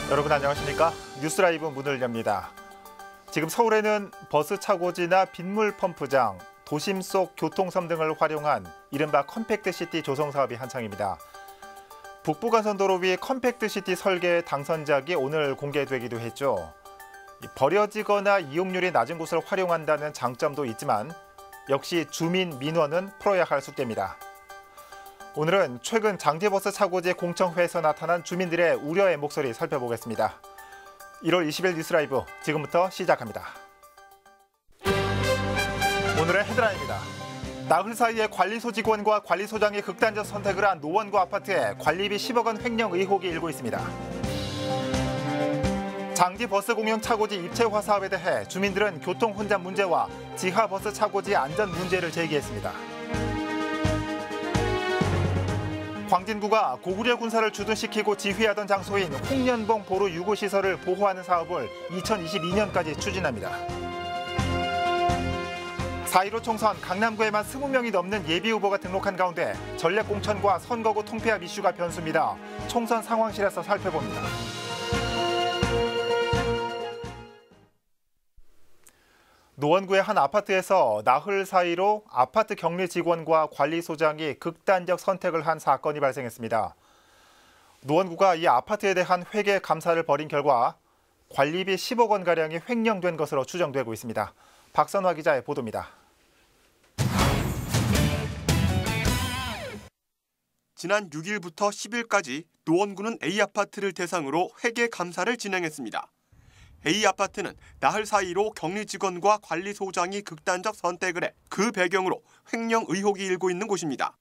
여러분 안녕하십니까? 뉴스라이브 문을 엽니다. 지금 서울에는 버스 차고지나 빗물 펌프장, 도심 속 교통섬 등을 활용한 이른바 컴팩트시티 조성 사업이 한창입니다. 북부간선도로 위 컴팩트시티 설계 당선작이 오늘 공개되기도 했죠. 버려지거나 이용률이 낮은 곳을 활용한다는 장점도 있지만 역시 주민 민원은 풀어야 할 숙제입니다. 오늘은 최근 장지버스 차고지 공청회에서 나타난 주민들의 우려의 목소리 살펴보겠습니다. 1월 20일 뉴스라이브 지금부터 시작합니다. 오늘의 헤드라인입니다. 나흘 사이에 관리소 직원과 관리소장이 극단적 선택을 한 노원구 아파트에 관리비 10억 원 횡령 의혹이 일고 있습니다. 장지버스 공영 차고지 입체화 사업에 대해 주민들은 교통 혼잡 문제와 지하버스 차고지 안전 문제를 제기했습니다. 광진구가 고구려 군사를 주둔시키고 지휘하던 장소인 홍련봉 보루 유고시설을 보호하는 사업을 2022년까지 추진합니다. 4.15 총선 강남구에만 20명이 넘는 예비후보가 등록한 가운데 전략공천과 선거구 통폐합 이슈가 변수입니다. 총선 상황실에서 살펴봅니다. 노원구의 한 아파트에서 나흘 사이로 아파트 격리 직원과 관리소장이 극단적 선택을 한 사건이 발생했습니다. 노원구가 이 아파트에 대한 회계 감사를 벌인 결과 관리비 10억 원가량이 횡령된 것으로 추정되고 있습니다. 박선화 기자의 보도입니다. 지난 6일부터 10일까지 노원구는 A아파트를 대상으로 회계 감사를 진행했습니다. A아파트는 나흘 사이로 격리 직원과 관리소장이 극단적 선택을 해 그 배경으로 횡령 의혹이 일고 있는 곳입니다.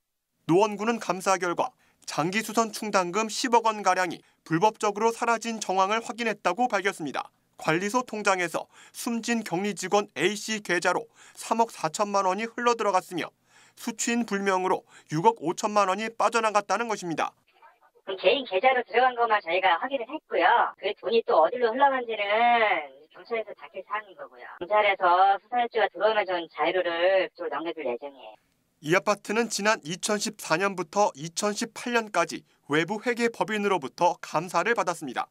노원구는 감사 결과 장기수선 충당금 10억 원가량이 불법적으로 사라진 정황을 확인했다고 밝혔습니다. 관리소 통장에서 숨진 격리 직원 A씨 계좌로 3억 4천만 원이 흘러들어갔으며 수취인 불명으로 6억 5천만 원이 빠져나갔다는 것입니다. 개인 계좌로 들어간 것만 저희가 확인을 했고요. 그 돈이 또 어디로 흘러간지는 경찰에서 밝힐 사항인 거고요. 경찰에서 수사일주가 들어오면 전 자료를 좀 넘겨줄 예정이에요. 이 아파트는 지난 2014년부터 2018년까지 외부 회계법인으로부터 감사를 받았습니다.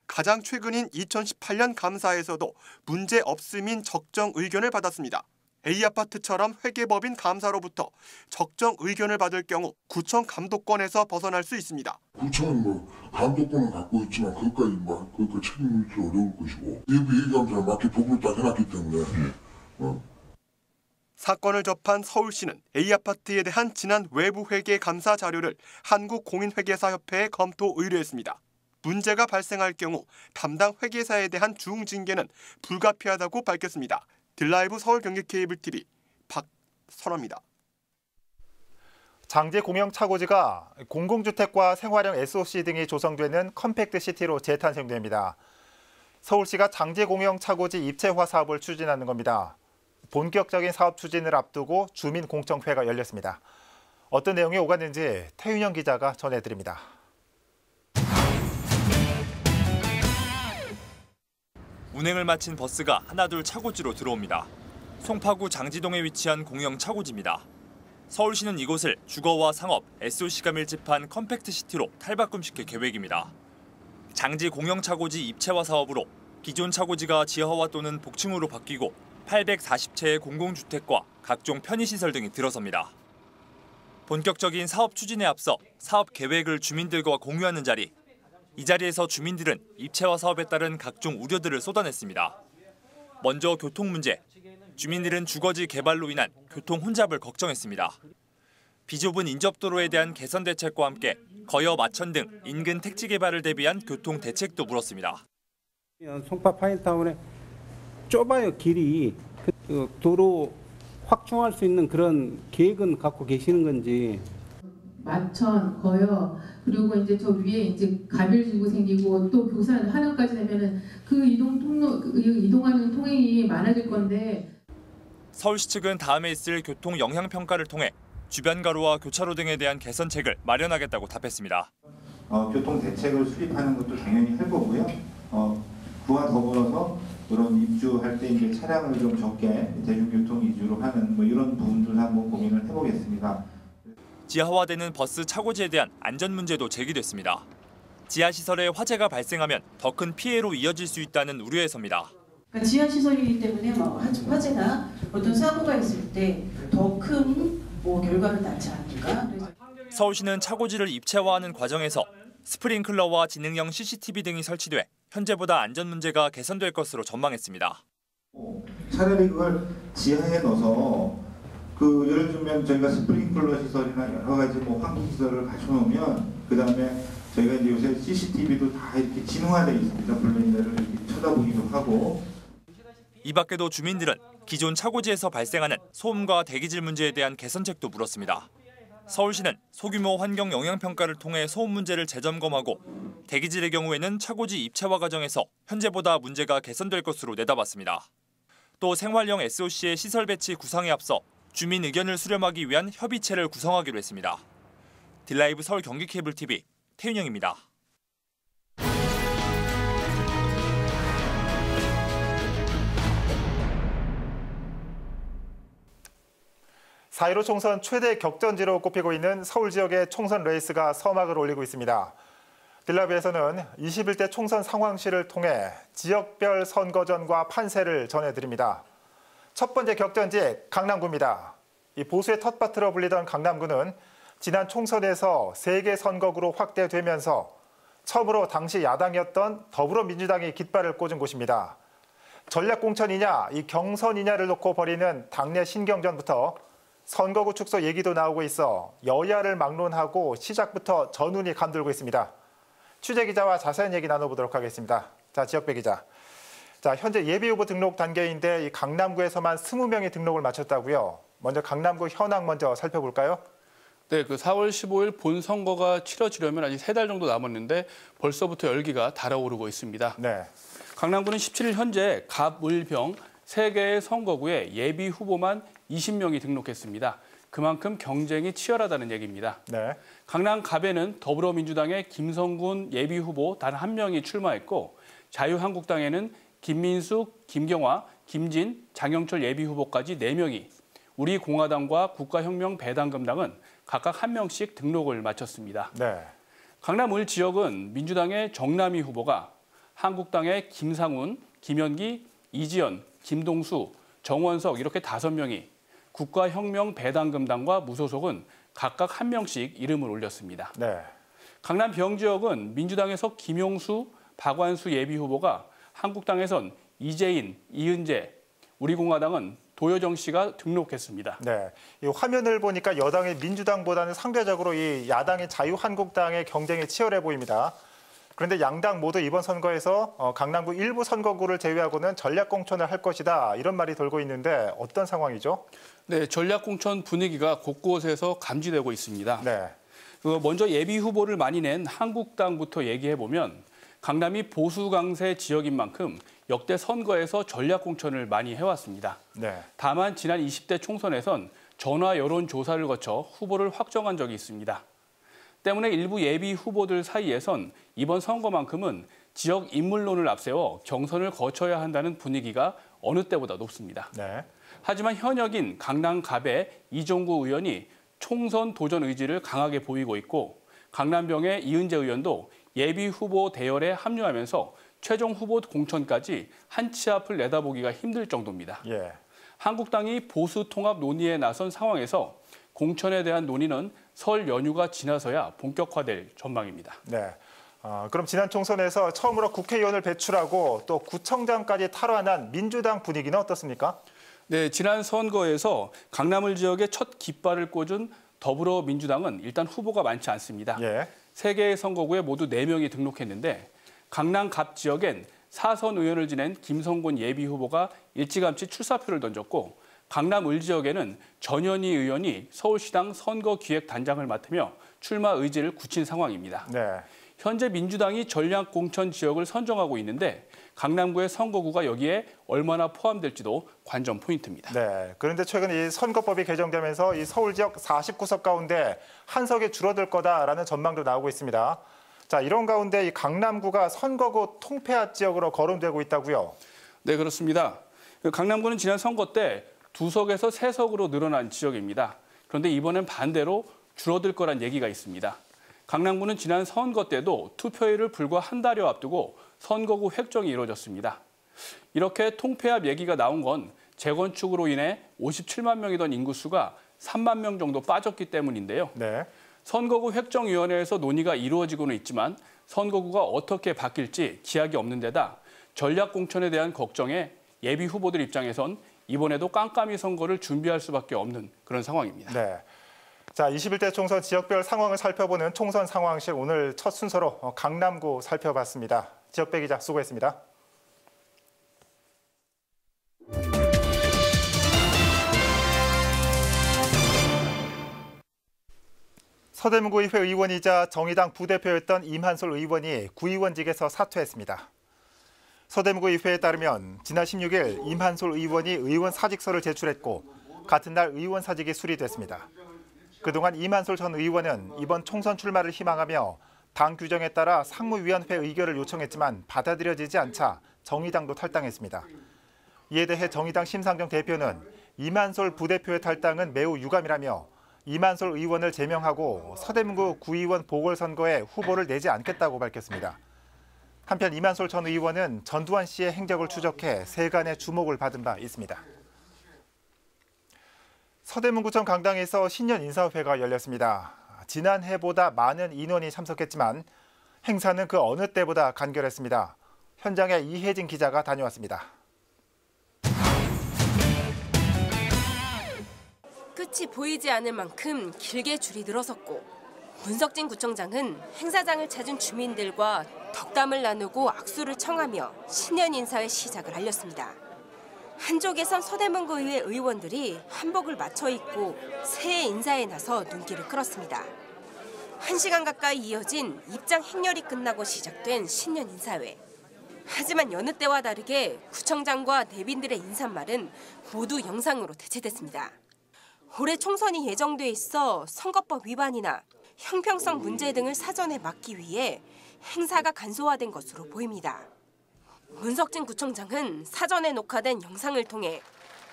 가장 최근인 2018년 감사에서도 문제 없음인 적정 의견을 받았습니다. A아파트처럼 회계법인 감사로부터 적정 의견을 받을 경우 구청 감독권에서 벗어날 수 있습니다. 구청은 감독권은 갖고 있지만 그것까지 책임을 지 어려울 것이고 내부 예의감사를 맞게 보고를 딱 해놨기 때문에 사건을 접한 서울시는 A아파트에 대한 지난 외부 회계 감사 자료를 한국공인회계사협회에 검토 의뢰했습니다. 문제가 발생할 경우 담당 회계사에 대한 중징계는 불가피하다고 밝혔습니다. 들라이브 서울 경기 케이블 TV 박선화입니다. 장지 공영 차고지가 공공주택과 생활형 SOC 등이 조성되는 컴팩트시티로 재탄생됩니다. 서울시가 장지 공영 차고지 입체화 사업을 추진하는 겁니다. 본격적인 사업 추진을 앞두고 주민 공청회가 열렸습니다. 어떤 내용이 오갔는지 태윤영 기자가 전해드립니다. 운행을 마친 버스가 하나둘 차고지로 들어옵니다. 송파구 장지동에 위치한 공영 차고지입니다. 서울시는 이곳을 주거와 상업, SOC가 밀집한 컴팩트시티로 탈바꿈시킬 계획입니다. 장지 공영 차고지 입체화 사업으로 기존 차고지가 지하화 또는 복층으로 바뀌고 840채의 공공주택과 각종 편의시설 등이 들어섭니다. 본격적인 사업 추진에 앞서 사업 계획을 주민들과 공유하는 자리. 이 자리에서 주민들은 입체화 사업에 따른 각종 우려들을 쏟아냈습니다. 먼저 교통 문제. 주민들은 주거지 개발로 인한 교통 혼잡을 걱정했습니다. 비좁은 인접도로에 대한 개선 대책과 함께 거여 마천 등 인근 택지 개발을 대비한 교통 대책도 물었습니다. 송파 파인타운에 좁아요, 길이. 도로 확충할 수 있는 그런 계획은 갖고 계시는 건지. 마천, 거여, 그리고 이제 저 위에 이제 가빌지구 생기고 또 교산, 한양까지 되면은 그 이동하는 통행이 많아질 건데. 서울시 측은 다음에 있을 교통 영향 평가를 통해 주변 가로와 교차로 등에 대한 개선책을 마련하겠다고 답했습니다. 교통 대책을 수립하는 것도 당연히 할 거고요. 그와 더불어서 그런 입주할 때 이제 차량을 좀 적게 대중교통 위주로 하는 이런 부분들 한번 고민을 해보겠습니다. 지하화되는 버스 차고지에 대한 안전 문제도 제기됐습니다. 지하시설에 화재가 발생하면 더 큰 피해로 이어질 수 있다는 우려에서입니다. 그러니까 지하시설이기 때문에 화재나 어떤 사고가 있을 때 더 큰 결과를 낳지 않을까. 서울시는 차고지를 입체화하는 과정에서 스프링클러와 지능형 CCTV 등이 설치돼 현재보다 안전 문제가 개선될 것으로 전망했습니다. 차라리 그걸 지하에 넣어서 예를 들면 저희가 스프링클러 시설이나 여러 가지 환기 시설을 갖춰놓으면 그다음에 저희가 이제 요새 CCTV도 다 이렇게 진화되어 있습니다. 블레인더를 이렇게 쳐다보기도 하고. 이 밖에도 주민들은 기존 차고지에서 발생하는 소음과 대기질 문제에 대한 개선책도 물었습니다. 서울시는 소규모 환경 영향평가를 통해 소음 문제를 재점검하고 대기질의 경우에는 차고지 입체화 과정에서 현재보다 문제가 개선될 것으로 내다봤습니다. 또 생활형 SOC의 시설 배치 구상에 앞서 주민 의견을 수렴하기 위한 협의체를 구성하기로 했습니다. 딜라이브 서울 경기 케이블 TV 태윤영입니다. 4.15 총선 최대 격전지로 꼽히고 있는 서울 지역의 총선 레이스가 서막을 올리고 있습니다. 딜라이브에서는 21대 총선 상황실을 통해 지역별 선거전과 판세를 전해드립니다. 첫 번째 격전지 강남구입니다. 이 보수의 텃밭으로 불리던 강남구는 지난 총선에서 3개 선거구로 확대되면서 처음으로 당시 야당이었던 더불어민주당이 깃발을 꽂은 곳입니다. 전략공천이냐, 이 경선이냐를 놓고 벌이는 당내 신경전부터 선거구 축소 얘기도 나오고 있어 여야를 막론하고 시작부터 전운이 감돌고 있습니다. 취재기자와 자세한 얘기 나눠보도록 하겠습니다. 자, 지역배 기자. 자, 현재 예비후보 등록 단계인데 이 강남구에서만 20명이 등록을 마쳤다고요. 먼저 강남구 현황 먼저 살펴볼까요? 네, 4월 15일 본선거가 치러지려면 아직 3달 정도 남았는데 벌써부터 열기가 달아오르고 있습니다. 네. 강남구는 17일 현재 갑, 을, 병 3개의 선거구에 예비 후보만 20명이 등록했습니다. 그만큼 경쟁이 치열하다는 얘기입니다. 네. 강남 갑에는 더불어민주당의 김성군 예비 후보 단 1명이 출마했고 자유한국당에는 김민숙, 김경화, 김진, 장영철 예비 후보까지 4명이, 우리공화당과 국가혁명배당금당은 각각 1명씩 등록을 마쳤습니다. 네. 강남 을 지역은 민주당의 정남희 후보가, 한국당의 김상훈, 김현기, 이지연, 김동수, 정원석 이렇게 5명이, 국가혁명배당금당과 무소속은 각각 1명씩 이름을 올렸습니다. 네. 강남 병 지역은 민주당에서 김용수, 박완수 예비 후보가, 한국당에선 이재인, 이은재, 우리공화당은 도여정 씨가 등록했습니다. 네. 이 화면을 보니까 여당의 민주당보다는 상대적으로 이 야당의 자유한국당의 경쟁이 치열해 보입니다. 그런데 양당 모두 이번 선거에서 강남구 일부 선거구를 제외하고는 전략공천을 할 것이다, 이런 말이 돌고 있는데 어떤 상황이죠? 네, 전략공천 분위기가 곳곳에서 감지되고 있습니다. 네. 먼저 예비 후보를 많이 낸 한국당부터 얘기해보면 강남이 보수 강세 지역인 만큼 역대 선거에서 전략공천을 많이 해왔습니다. 네. 다만 지난 20대 총선에선 전화 여론조사를 거쳐 후보를 확정한 적이 있습니다. 때문에 일부 예비 후보들 사이에선 이번 선거만큼은 지역 인물론을 앞세워 경선을 거쳐야 한다는 분위기가 어느 때보다 높습니다. 네. 하지만 현역인 강남 갑의 이종구 의원이 총선 도전 의지를 강하게 보이고 있고, 강남병의 이은재 의원도 예비 후보 대열에 합류하면서 최종 후보 공천까지 한 치 앞을 내다보기가 힘들 정도입니다. 예. 한국당이 보수 통합 논의에 나선 상황에서 공천에 대한 논의는 설 연휴가 지나서야 본격화될 전망입니다. 네. 그럼 지난 총선에서 처음으로 국회의원을 배출하고 또 구청장까지 탈환한 민주당 분위기는 어떻습니까? 네, 지난 선거에서 강남을 지역에 첫 깃발을 꽂은 더불어민주당은 일단 후보가 많지 않습니다. 예. 3개의 선거구에 모두 4명이 등록했는데 강남 갑 지역엔 4선 의원을 지낸 김성곤 예비 후보가 일찌감치 출사표를 던졌고, 강남 을 지역에는 전현희 의원이 서울시당 선거기획단장을 맡으며 출마 의지를 굳힌 상황입니다. 네. 현재 민주당이 전략공천 지역을 선정하고 있는데 강남구의 선거구가 여기에 얼마나 포함될지도 관전 포인트입니다. 네. 그런데 최근 이 선거법이 개정되면서 이 서울 지역 49석 가운데 한 석이 줄어들 거다라는 전망도 나오고 있습니다. 자, 이런 가운데 이 강남구가 선거구 통폐합 지역으로 거론되고 있다고요? 네, 그렇습니다. 강남구는 지난 선거 때 2석에서 3석으로 늘어난 지역입니다. 그런데 이번엔 반대로 줄어들 거란 얘기가 있습니다. 강남구는 지난 선거 때도 투표일을 불과 한 달여 앞두고 선거구 획정이 이루어졌습니다. 이렇게 통폐합 얘기가 나온 건 재건축으로 인해 57만 명이던 인구수가 3만 명 정도 빠졌기 때문인데요. 네. 선거구 획정위원회에서 논의가 이루어지고는 있지만 선거구가 어떻게 바뀔지 기약이 없는 데다 전략 공천에 대한 걱정에 예비 후보들 입장에선 이번에도 깜깜이 선거를 준비할 수밖에 없는 그런 상황입니다. 네. 자, 21대 총선 지역별 상황을 살펴보는 총선 상황실 오늘 첫 순서로 강남구 살펴봤습니다. 지역배 기자 수고했습니다. 서대문구의회 의원이자 정의당 부대표였던 임한솔 의원이 구의원직에서 사퇴했습니다. 서대문구의회에 따르면 지난 16일 임한솔 의원이 의원 사직서를 제출했고 같은 날 의원 사직이 수리됐습니다. 그동안 임한솔 전 의원은 이번 총선 출마를 희망하며 당 규정에 따라 상무위원회 의결을 요청했지만 받아들여지지 않자 정의당도 탈당했습니다. 이에 대해 정의당 심상정 대표는 임한솔 부대표의 탈당은 매우 유감이라며 임한솔 의원을 제명하고 서대문구 구의원 보궐선거에 후보를 내지 않겠다고 밝혔습니다. 한편 임한솔 전 의원은 전두환 씨의 행적을 추적해 세간의 주목을 받은 바 있습니다. 서대문구청 강당에서 신년 인사회가 열렸습니다. 지난해보다 많은 인원이 참석했지만 행사는 그 어느 때보다 간결했습니다. 현장에 이혜진 기자가 다녀왔습니다. 끝이 보이지 않을 만큼 길게 줄이 늘어섰고 문석진 구청장은 행사장을 찾은 주민들과 덕담을 나누고 악수를 청하며 신년 인사의 시작을 알렸습니다. 한쪽에선 서대문구의회 의원들이 한복을 맞춰 입고 새해 인사에 나서 눈길을 끌었습니다. 1시간 가까이 이어진 입장 행렬이 끝나고 시작된 신년 인사회. 하지만 여느 때와 다르게 구청장과 내빈들의 인사말은 모두 영상으로 대체됐습니다. 올해 총선이 예정돼 있어 선거법 위반이나 형평성 문제 등을 사전에 막기 위해 행사가 간소화된 것으로 보입니다. 문석진 구청장은 사전에 녹화된 영상을 통해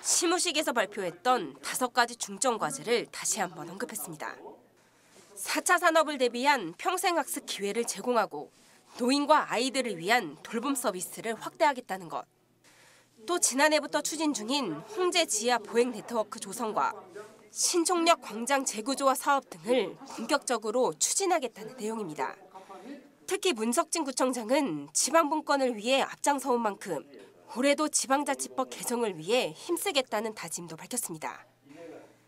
시무식에서 발표했던 5가지 중점 과제를 다시 한번 언급했습니다. 4차 산업을 대비한 평생학습 기회를 제공하고 노인과 아이들을 위한 돌봄 서비스를 확대하겠다는 것. 또 지난해부터 추진 중인 홍제 지하 보행 네트워크 조성과 신총역 광장 재구조화 사업 등을 본격적으로 추진하겠다는 내용입니다. 특히 문석진 구청장은 지방분권을 위해 앞장서온 만큼 올해도 지방자치법 개정을 위해 힘쓰겠다는 다짐도 밝혔습니다.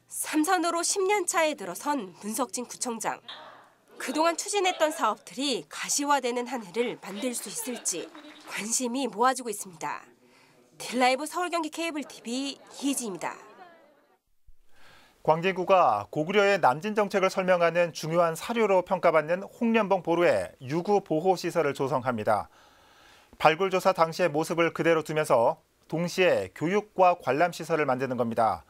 삼선으로 10년 차에 들어선 문석진 구청장. 그동안 추진했던 사업들이 가시화되는 한 해를 만들 수 있을지 관심이 모아지고 있습니다. 딜라이브 서울경기 케이블 TV 이희지입니다. 광진구가 고구려의 남진 정책을 설명하는 중요한 사료로 평가받는 홍련봉 보루에 유구 보호 시설을 조성합니다. 발굴 조사 당시의 모습을 그대로 두면서 동시에 교육과 관람 시설을 만드는 겁니다.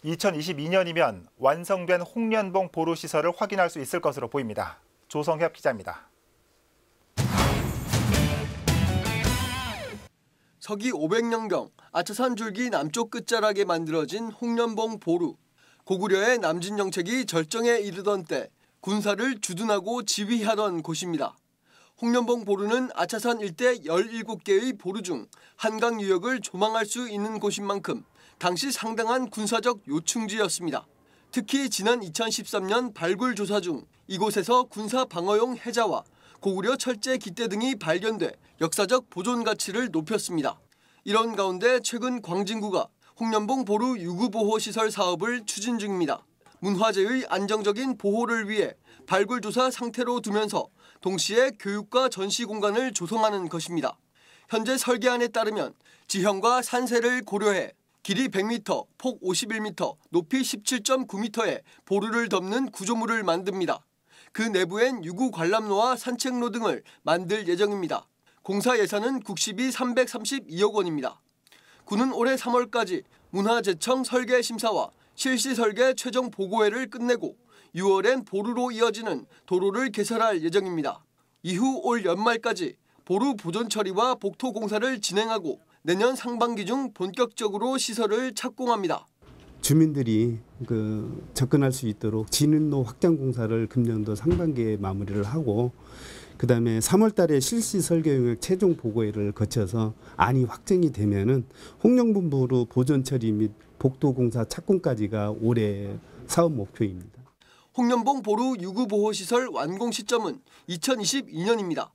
2022년이면 완성된 홍련봉 보루 시설을 확인할 수 있을 것으로 보입니다. 조성협 기자입니다. 서기 500년경 아차산 줄기 남쪽 끝자락에 만들어진 홍련봉 보루. 고구려의 남진 정책이 절정에 이르던 때 군사를 주둔하고 지휘하던 곳입니다. 홍련봉 보루는 아차산 일대 17개의 보루 중 한강 유역을 조망할 수 있는 곳인 만큼 당시 상당한 군사적 요충지였습니다. 특히 지난 2013년 발굴 조사 중 이곳에서 군사 방어용 해자와 고구려 철제 깃대 등이 발견돼 역사적 보존 가치를 높였습니다. 이런 가운데 최근 광진구가 홍련봉 보루 유구보호 시설 사업을 추진 중입니다. 문화재의 안정적인 보호를 위해 발굴 조사 상태로 두면서 동시에 교육과 전시 공간을 조성하는 것입니다. 현재 설계안에 따르면 지형과 산세를 고려해 길이 100m, 폭 51m, 높이 17.9m의 보루를 덮는 구조물을 만듭니다. 그 내부엔 유구 관람로와 산책로 등을 만들 예정입니다. 공사 예산은 국시비 332억 원입니다. 구는 올해 3월까지 문화재청 설계 심사와 실시 설계 최종 보고회를 끝내고 6월엔 보루로 이어지는 도로를 개설할 예정입니다. 이후 올 연말까지 보루 보존 처리와 복토 공사를 진행하고 내년 상반기 중 본격적으로 시설을 착공합니다. 주민들이 접근할 수 있도록 진입로 확장 공사를 금년도 상반기에 마무리를 하고 그다음에 3월 달에 실시 설계 용역 최종 보고회를 거쳐서 안이 확정이 되면은 홍령분부로 보존 처리 및 복도 공사 착공까지가 올해 사업 목표입니다. 홍련봉 보루 유구보호시설 완공 시점은 2022년입니다.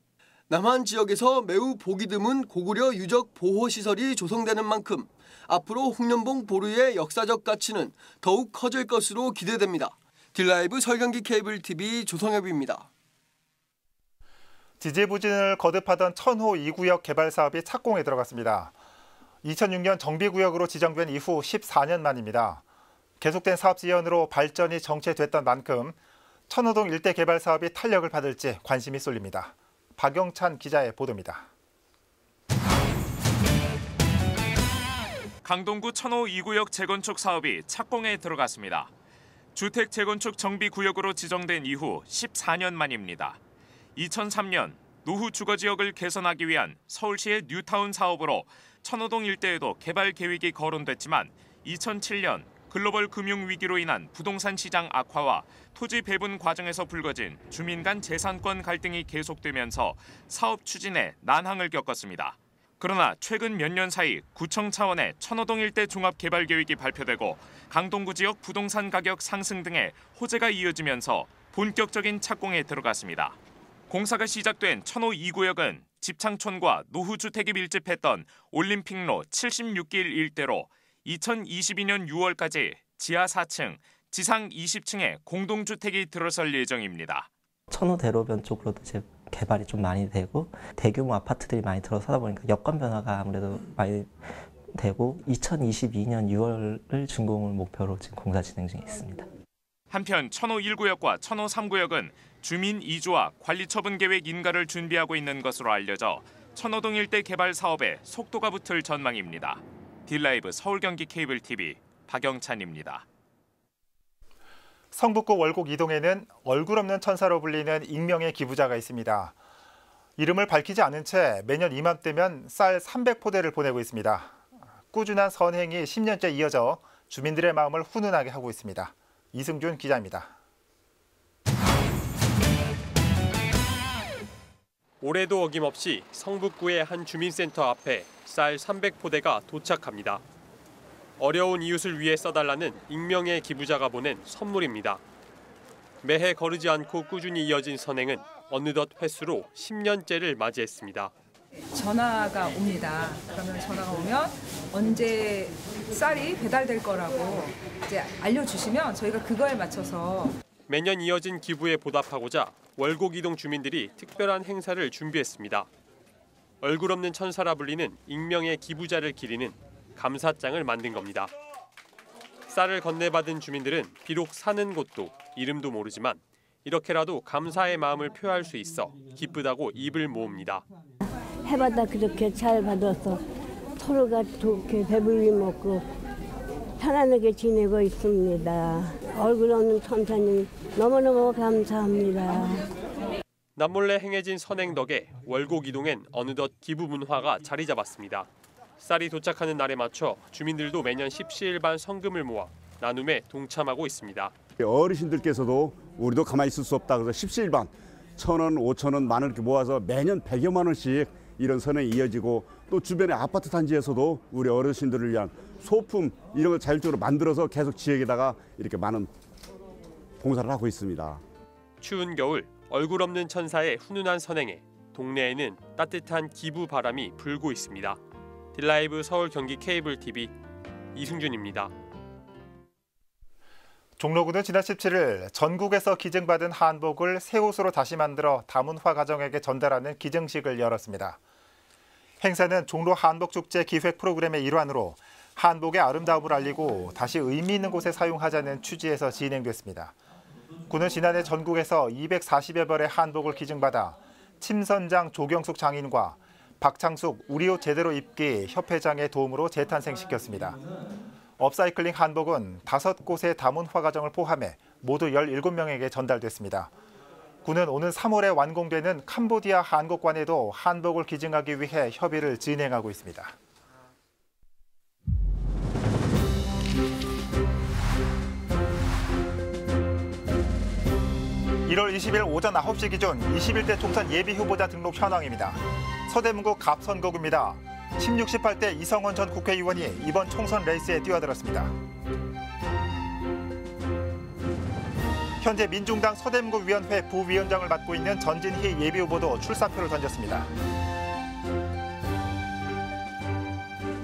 남한 지역에서 매우 보기 드문 고구려 유적 보호시설이 조성되는 만큼 앞으로 홍련봉 보루의 역사적 가치는 더욱 커질 것으로 기대됩니다. 딜라이브 설경기 케이블 TV 조성엽입니다. 지지부진을 거듭하던 천호 2구역 개발 사업이 착공에 들어갔습니다. 2006년 정비구역으로 지정된 이후 14년 만입니다. 계속된 사업 지연으로 발전이 정체됐던 만큼 천호동 일대 개발 사업이 탄력을 받을지 관심이 쏠립니다. 박영찬 기자의 보도입니다. 강동구 천호 2구역 재건축 사업이 착공에 들어갔습니다. 주택 재건축 정비구역으로 지정된 이후 14년 만입니다. 2003년 노후 주거지역을 개선하기 위한 서울시의 뉴타운 사업으로 천호동 일대에도 개발 계획이 거론됐지만 2007년 글로벌 금융위기로 인한 부동산 시장 악화와 토지 배분 과정에서 불거진 주민 간 재산권 갈등이 계속되면서 사업 추진에 난항을 겪었습니다. 그러나 최근 몇 년 사이 구청 차원의 천호동 일대 종합개발계획이 발표되고 강동구 지역 부동산 가격 상승 등의 호재가 이어지면서 본격적인 착공에 들어갔습니다. 공사가 시작된 천호 2구역은 집창촌과 노후주택이 밀집했던 올림픽로 76길 일대로 2022년 6월까지 지하 4층, 지상 20층의 공동주택이 들어설 예정입니다. 천호 대로변 쪽으로도 이제 개발이 좀 많이 되고 대규모 아파트들이 많이 들어서다 보니까 여건 변화가 아무래도 많이 되고 2022년 6월을 준공을 목표로 지금 공사 진행 중에 있습니다. 한편 천호 1구역과 천호 3구역은 주민 이주와 관리처분 계획 인가를 준비하고 있는 것으로 알려져 천호동 일대 개발 사업에 속도가 붙을 전망입니다. 딜라이브 서울 경기 케이블 TV 박영찬입니다. 성북구 월곡 이동에는 얼굴 없는 천사로 불리는 익명의 기부자가 있습니다. 이름을 밝히지 않은 채 매년 이맘때면 쌀 300포대를 보내고 있습니다. 꾸준한 선행이 10년째 이어져 주민들의 마음을 훈훈하게 하고 있습니다. 이승준 기자입니다. 올해도 어김없이 성북구의 한 주민센터 앞에 쌀 300포대가 도착합니다. 어려운 이웃을 위해 써달라는 익명의 기부자가 보낸 선물입니다. 매해 거르지 않고 꾸준히 이어진 선행은 어느덧 횟수로 10년째를 맞이했습니다. 전화가 옵니다. 그러면 전화가 오면 언제 쌀이 배달될 거라고 이제 알려주시면 저희가 그거에 맞춰서 매년 이어진 기부에 보답하고자 월곡 이동 주민들이 특별한 행사를 준비했습니다. 얼굴 없는 천사라 불리는 익명의 기부자를 기리는 감사장을 만든 겁니다. 쌀을 건네받은 주민들은 비록 사는 곳도 이름도 모르지만 이렇게라도 감사의 마음을 표할 수 있어 기쁘다고 입을 모읍니다. 해마다 그렇게 잘 받아서 서로가 좋게 배불리 먹고 편안하게 지내고 있습니다. 얼굴 없는 천사님 너무너무 감사합니다. 남몰래 행해진 선행 덕에 월곡 이동엔 어느덧 기부 문화가 자리 잡았습니다. 쌀이 도착하는 날에 맞춰 주민들도 매년 십시일반 성금을 모아 나눔에 동참하고 있습니다. 어르신들께서도 우리도 가만히 있을 수 없다 그래서 십시일반 1,000원, 5,000원, 만 원 이렇게 모아서 매년 100여만 원씩 이런 선행이 이어지고 또 주변의 아파트 단지에서도 우리 어르신들을 위한 소품 이런 걸 자율적으로 만들어서 계속 지역에다가 이렇게 많은 봉사를 하고 있습니다. 추운 겨울 얼굴 없는 천사의 훈훈한 선행에 동네에는 따뜻한 기부 바람이 불고 있습니다. 딜라이브 서울 경기 케이블 TV 이승준입니다. 종로구는 지난 17일 전국에서 기증받은 한복을 새 옷으로 다시 만들어 다문화 가정에게 전달하는 기증식을 열었습니다. 행사는 종로 한복축제 기획 프로그램의 일환으로 한복의 아름다움을 알리고 다시 의미 있는 곳에 사용하자는 취지에서 진행됐습니다. 구는 지난해 전국에서 240여 벌의 한복을 기증받아 침선장 조경숙 장인과 박창숙 우리 옷 제대로 입기 협회장의 도움으로 재탄생시켰습니다. 업사이클링 한복은 5곳의 다문화 가정을 포함해 모두 17명에게 전달됐습니다. 구는 오는 3월에 완공되는 캄보디아 한복관에도 한복을 기증하기 위해 협의를 진행하고 있습니다. 1월 20일 오전 9시 기준 21대 총선 예비후보자 등록 현황입니다. 서대문구 갑선거구입니다. 16, 18대 이성원 전 국회의원이 이번 총선 레이스에 뛰어들었습니다. 현재 민중당 서대문구위원회 부위원장을 맡고 있는 전진희 예비후보도 출사표를 던졌습니다.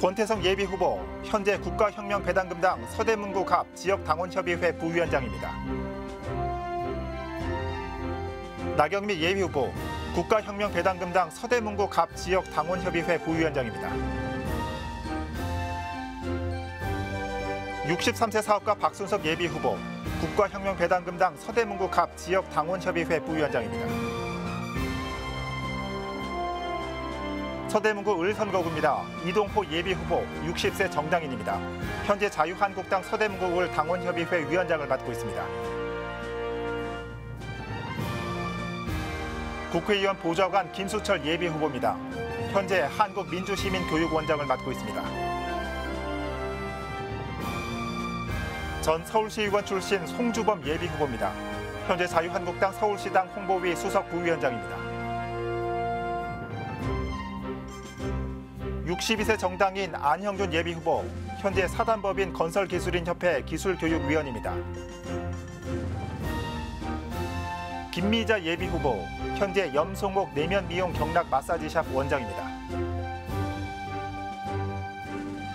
권태성 예비후보, 현재 국가혁명배당금당 서대문구 갑 지역당원협의회 부위원장입니다. 나경미 예비후보, 국가혁명배당금당 서대문구 갑 지역당원협의회 부위원장입니다. 63세 사업가 박순석 예비후보, 국가혁명배당금당 서대문구 갑 지역당원협의회 부위원장입니다. 서대문구 을선거구입니다. 이동호 예비후보, 60세 정당인입니다. 현재 자유한국당 서대문구 을 당원협의회 위원장을 맡고 있습니다. 국회의원 보좌관 김수철 예비후보입니다. 현재 한국민주시민교육원장을 맡고 있습니다. 전 서울시의원 출신 송주범 예비후보입니다. 현재 자유한국당 서울시당 홍보위 수석 부위원장입니다. 62세 정당인 안형준 예비후보, 현재 사단법인 건설기술인협회 기술교육위원입니다. 김미자 예비후보, 현재 염송목 내면 미용 경락 마사지샵 원장입니다.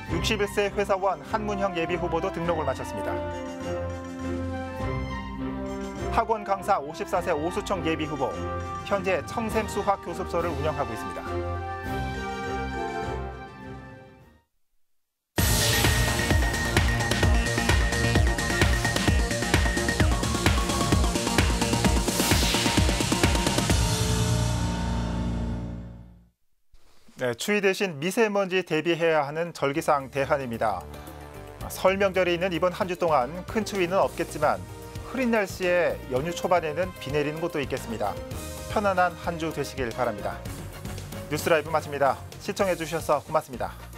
61세 회사원 한문형 예비후보도 등록을 마쳤습니다. 학원 강사 54세 오수청 예비후보, 현재 청샘수학교습소를 운영하고 있습니다. 네, 추위 대신 미세먼지 대비해야 하는 절기상 대한입니다. 설 명절이 있는 이번 한 주 동안 큰 추위는 없겠지만 흐린 날씨에 연휴 초반에는 비 내리는 곳도 있겠습니다. 편안한 한 주 되시길 바랍니다. 뉴스라이브 마칩니다. 시청해 주셔서 고맙습니다.